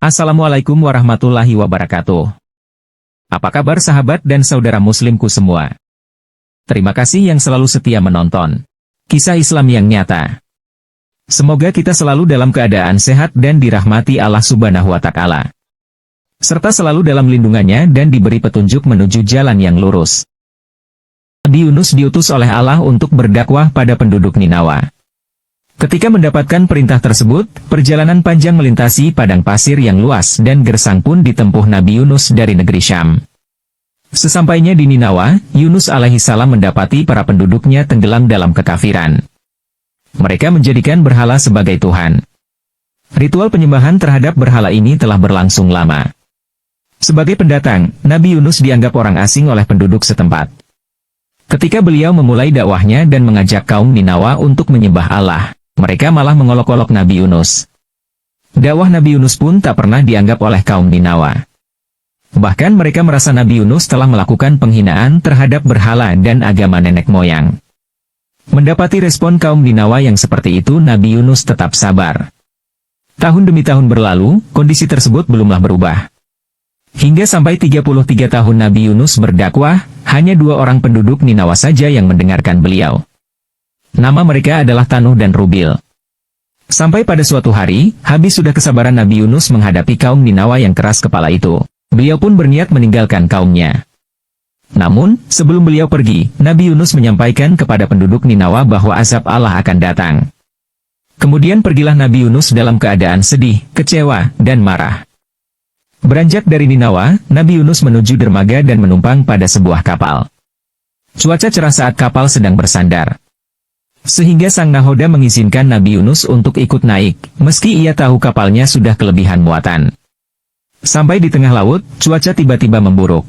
Assalamualaikum warahmatullahi wabarakatuh. Apa kabar sahabat dan saudara muslimku semua? Terima kasih yang selalu setia menonton kisah Islam yang nyata. Semoga kita selalu dalam keadaan sehat dan dirahmati Allah Subhanahu wa Ta'ala, serta selalu dalam lindungannya dan diberi petunjuk menuju jalan yang lurus. Nabi Yunus diutus oleh Allah untuk berdakwah pada penduduk Ninawa. Ketika mendapatkan perintah tersebut, perjalanan panjang melintasi padang pasir yang luas dan gersang pun ditempuh Nabi Yunus dari negeri Syam. Sesampainya di Ninawa, Yunus alaihissalam mendapati para penduduknya tenggelam dalam kekafiran. Mereka menjadikan berhala sebagai Tuhan. Ritual penyembahan terhadap berhala ini telah berlangsung lama. Sebagai pendatang, Nabi Yunus dianggap orang asing oleh penduduk setempat. Ketika beliau memulai dakwahnya dan mengajak kaum Ninawa untuk menyembah Allah, mereka malah mengolok-olok Nabi Yunus. Dakwah Nabi Yunus pun tak pernah dianggap oleh kaum Ninawa. Bahkan mereka merasa Nabi Yunus telah melakukan penghinaan terhadap berhala dan agama nenek moyang. Mendapati respon kaum Ninawa yang seperti itu, Nabi Yunus tetap sabar. Tahun demi tahun berlalu, kondisi tersebut belumlah berubah. Hingga sampai 33 tahun Nabi Yunus berdakwah, hanya 2 orang penduduk Ninawa saja yang mendengarkan beliau. Nama mereka adalah Tanuh dan Rubil. Sampai pada suatu hari, habis sudah kesabaran Nabi Yunus menghadapi kaum Ninawa yang keras kepala itu. Beliau pun berniat meninggalkan kaumnya. Namun, sebelum beliau pergi, Nabi Yunus menyampaikan kepada penduduk Ninawa bahwa azab Allah akan datang. Kemudian pergilah Nabi Yunus dalam keadaan sedih, kecewa, dan marah. Beranjak dari Ninawa, Nabi Yunus menuju dermaga dan menumpang pada sebuah kapal. Cuaca cerah saat kapal sedang bersandar, sehingga sang nahoda mengizinkan Nabi Yunus untuk ikut naik, meski ia tahu kapalnya sudah kelebihan muatan. Sampai di tengah laut, cuaca tiba-tiba memburuk.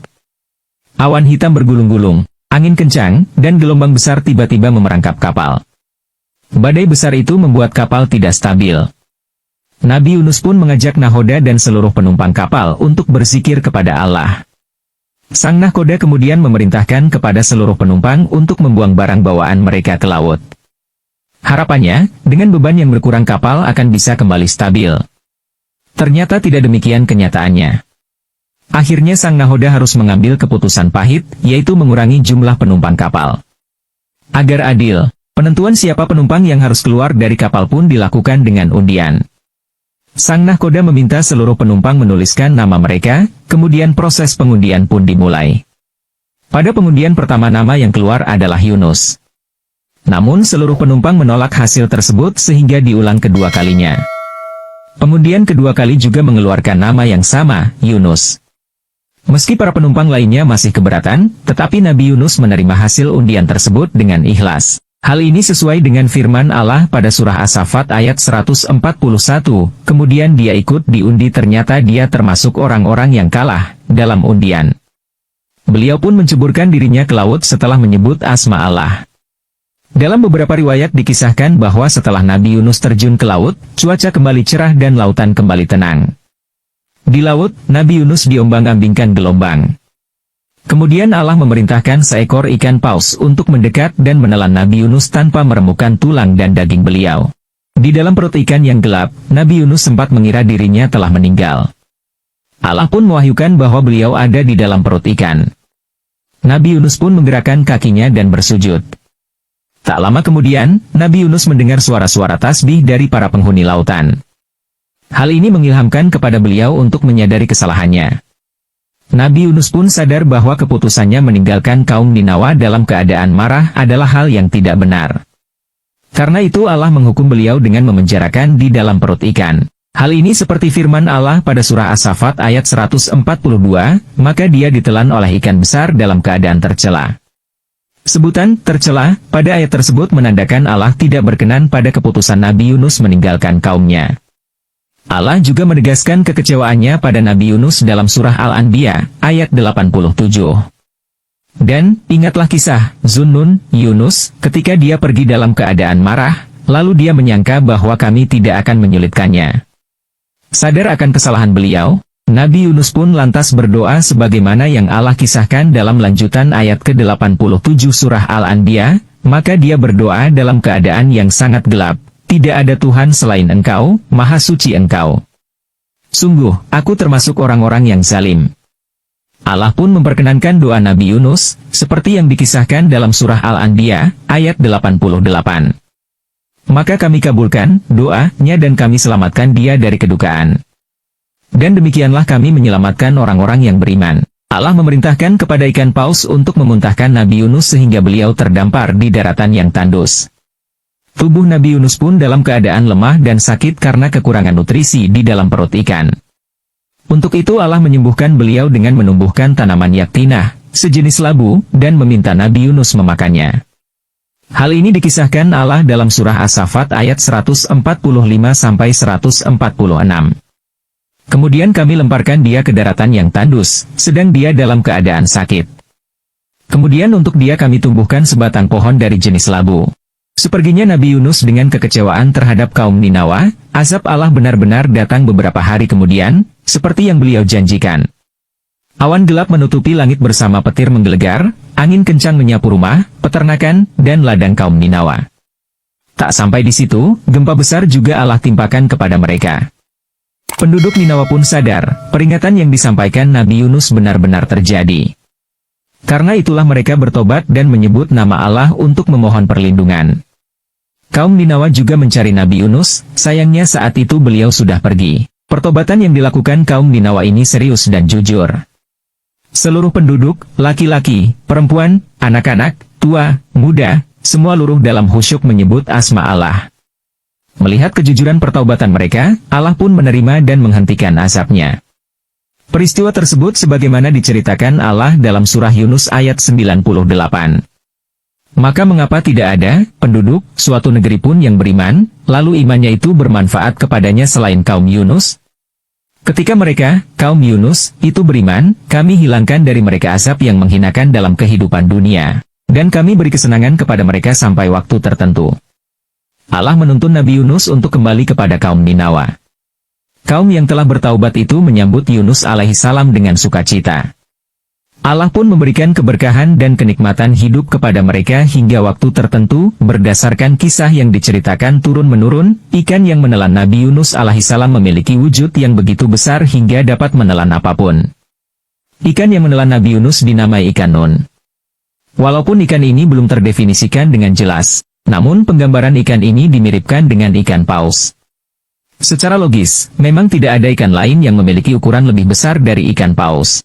Awan hitam bergulung-gulung, angin kencang, dan gelombang besar tiba-tiba memerangkap kapal. Badai besar itu membuat kapal tidak stabil. Nabi Yunus pun mengajak nahoda dan seluruh penumpang kapal untuk berzikir kepada Allah. Sang nahoda kemudian memerintahkan kepada seluruh penumpang untuk membuang barang bawaan mereka ke laut. Harapannya, dengan beban yang berkurang kapal akan bisa kembali stabil. Ternyata tidak demikian kenyataannya. Akhirnya sang nahoda harus mengambil keputusan pahit, yaitu mengurangi jumlah penumpang kapal. Agar adil, penentuan siapa penumpang yang harus keluar dari kapal pun dilakukan dengan undian. Sang nahoda meminta seluruh penumpang menuliskan nama mereka, kemudian proses pengundian pun dimulai. Pada pengundian pertama nama yang keluar adalah Yunus. Namun seluruh penumpang menolak hasil tersebut sehingga diulang kedua kalinya. Pengundian kedua kali juga mengeluarkan nama yang sama, Yunus. Meski para penumpang lainnya masih keberatan, tetapi Nabi Yunus menerima hasil undian tersebut dengan ikhlas. Hal ini sesuai dengan firman Allah pada surah As-Saffat ayat 141, kemudian dia ikut diundi, ternyata dia termasuk orang-orang yang kalah dalam undian. Beliau pun menceburkan dirinya ke laut setelah menyebut asma Allah. Dalam beberapa riwayat dikisahkan bahwa setelah Nabi Yunus terjun ke laut, cuaca kembali cerah dan lautan kembali tenang. Di laut, Nabi Yunus diombang-ambingkan gelombang. Kemudian Allah memerintahkan seekor ikan paus untuk mendekat dan menelan Nabi Yunus tanpa meremukkan tulang dan daging beliau. Di dalam perut ikan yang gelap, Nabi Yunus sempat mengira dirinya telah meninggal. Allah pun mewahyukan bahwa beliau ada di dalam perut ikan. Nabi Yunus pun menggerakkan kakinya dan bersujud. Tak lama kemudian, Nabi Yunus mendengar suara-suara tasbih dari para penghuni lautan. Hal ini mengilhamkan kepada beliau untuk menyadari kesalahannya. Nabi Yunus pun sadar bahwa keputusannya meninggalkan kaum Ninawa dalam keadaan marah adalah hal yang tidak benar. Karena itu Allah menghukum beliau dengan memenjarakan di dalam perut ikan. Hal ini seperti firman Allah pada surah As-Saffat ayat 142, maka dia ditelan oleh ikan besar dalam keadaan tercela. Sebutan tercela pada ayat tersebut menandakan Allah tidak berkenan pada keputusan Nabi Yunus meninggalkan kaumnya. Allah juga menegaskan kekecewaannya pada Nabi Yunus dalam surah Al-Anbiya ayat 87. Dan ingatlah kisah Zunnun, Yunus, ketika dia pergi dalam keadaan marah, lalu dia menyangka bahwa kami tidak akan menyulitkannya. Sadar akan kesalahan beliau, Nabi Yunus pun lantas berdoa sebagaimana yang Allah kisahkan dalam lanjutan ayat ke-87 surah Al-Anbiya, maka dia berdoa dalam keadaan yang sangat gelap, tidak ada Tuhan selain Engkau, Maha Suci Engkau. Sungguh, aku termasuk orang-orang yang zalim. Allah pun memperkenankan doa Nabi Yunus, seperti yang dikisahkan dalam surah Al-Anbiya, ayat 88. Maka kami kabulkan doanya dan kami selamatkan dia dari kedukaan. Dan demikianlah kami menyelamatkan orang-orang yang beriman. Allah memerintahkan kepada ikan paus untuk memuntahkan Nabi Yunus sehingga beliau terdampar di daratan yang tandus. Tubuh Nabi Yunus pun dalam keadaan lemah dan sakit karena kekurangan nutrisi di dalam perut ikan. Untuk itu Allah menyembuhkan beliau dengan menumbuhkan tanaman yaktinah, sejenis labu, dan meminta Nabi Yunus memakannya. Hal ini dikisahkan Allah dalam surah As-Saffat ayat 145-146. Kemudian kami lemparkan dia ke daratan yang tandus, sedang dia dalam keadaan sakit. Kemudian untuk dia kami tumbuhkan sebatang pohon dari jenis labu. Seperginya Nabi Yunus dengan kekecewaan terhadap kaum Ninawa, azab Allah benar-benar datang beberapa hari kemudian, seperti yang beliau janjikan. Awan gelap menutupi langit bersama petir menggelegar, angin kencang menyapu rumah, peternakan, dan ladang kaum Ninawa. Tak sampai di situ, gempa besar juga Allah timpakan kepada mereka. Penduduk Ninawa pun sadar, peringatan yang disampaikan Nabi Yunus benar-benar terjadi. Karena itulah mereka bertobat dan menyebut nama Allah untuk memohon perlindungan. Kaum Ninawa juga mencari Nabi Yunus, sayangnya saat itu beliau sudah pergi. Pertobatan yang dilakukan kaum Ninawa ini serius dan jujur. Seluruh penduduk, laki-laki, perempuan, anak-anak, tua, muda, semua luruh dalam khusyuk menyebut asma Allah. Melihat kejujuran pertaubatan mereka, Allah pun menerima dan menghentikan azabnya. Peristiwa tersebut sebagaimana diceritakan Allah dalam surah Yunus ayat 98. Maka mengapa tidak ada penduduk suatu negeri pun yang beriman, lalu imannya itu bermanfaat kepadanya selain kaum Yunus? Ketika mereka, kaum Yunus, itu beriman, kami hilangkan dari mereka azab yang menghinakan dalam kehidupan dunia. Dan kami beri kesenangan kepada mereka sampai waktu tertentu. Allah menuntun Nabi Yunus untuk kembali kepada kaum Ninawa. Kaum yang telah bertaubat itu menyambut Yunus alaihissalam dengan sukacita. Allah pun memberikan keberkahan dan kenikmatan hidup kepada mereka hingga waktu tertentu, berdasarkan kisah yang diceritakan turun-menurun, ikan yang menelan Nabi Yunus alaihissalam memiliki wujud yang begitu besar hingga dapat menelan apapun. Ikan yang menelan Nabi Yunus dinamai ikan Nun. Walaupun ikan ini belum terdefinisikan dengan jelas, namun penggambaran ikan ini dimiripkan dengan ikan paus. Secara logis, memang tidak ada ikan lain yang memiliki ukuran lebih besar dari ikan paus.